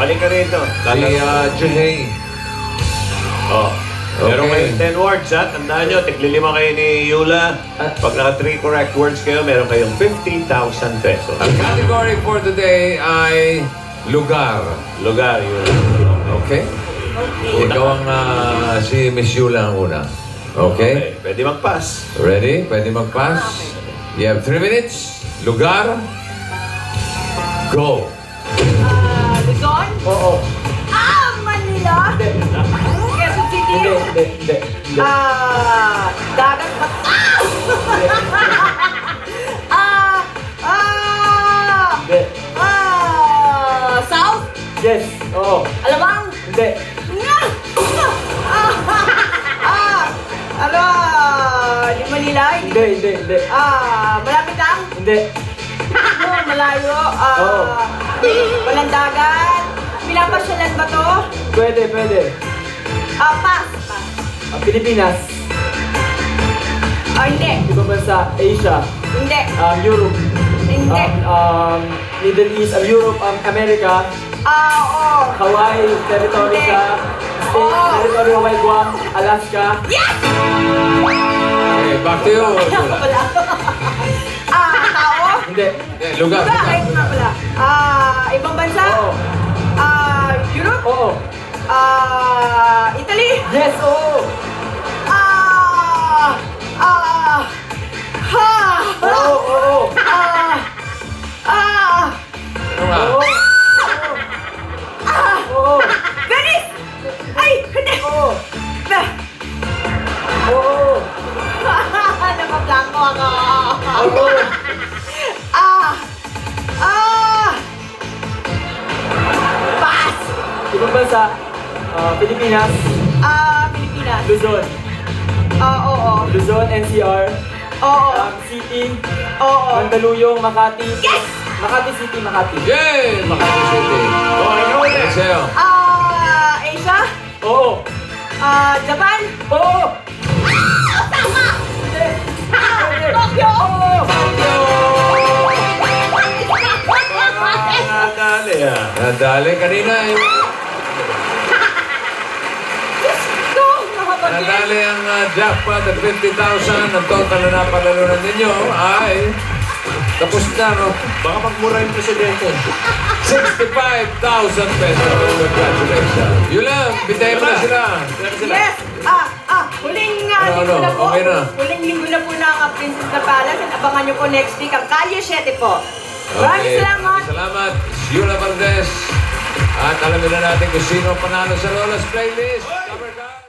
Balik ka rito. Si Junhei. Oh. Meron Okay. kayong 10 words, ha? Tandaan nyo, tiglilima kayo ni Yula. Pag naka 3 correct words kayo, meron kayong 50,000 pesos. Ang category for today ay lugar. Lugar, Yula. Okay? Ikaw ang si Miss Yula ang una. Okay? Pwede mag-pass. Ready? Pwede mag-pass? You have 3 minutes. Lugar. Go. Luzon? Oo. Manila? Quezon City? Hindi. Dagat ba? Hindi. South? Yes. Oo. Alabang? Hindi. Di Manila? Hindi. Malapit lang? Hindi. Malayo? Oo. Walang dagat? Pinapasyalan ba to? Pwede. Pass. Pilipinas. Hindi. Ibang bansa. Asia. Hindi. Europe. Hindi. Middle East. Europe. America. Oo. Hawaii. Territory Hindi. sa... Oo. Territory Hawaii, Guam. Alaska. Yes! Okay, back to you, Yula. Tao? Hindi. Lugar. Kahit nga pala. Ibang bansa? Oo. Europe? Oo. Italy? Yes. Oo. Oo. Ano nga? Oo. Venice! Ay! Hindi! Oo. Oo. Napablanko ako. Oo. Pass! Ibang bansa. Pilipinas. Pilipinas. Luzon. Oo. Luzon, NCR. Oo. City. Oo. Mandaluyong, Makati. Yes! Makati City, Makati. Yay! Makati City. Ikaw ulit. Sa'yo. Asia? Oo. Japan? Oo. Tama! Tokyo. Nadali, ah. Nadali kanina eh. Ito, nakapagin. Nadali ang jackpot at 50,000. Ang total na napalalunan ninyo ay tapos na, no? Baka magmura yung presidente. 65,000 pesos. Congratulations. Yun lang, bitayin mo na sila. Yes! Huling Ano, linggo na po. okay na. Huling linggo na po ng Princess na Palace. At abangan nyo po next week ang Kalye 7 po. Maraming salamat. Salamat, Yula Valdez. At alamin na natin kung sino ang panalo sa Lola's Playlist.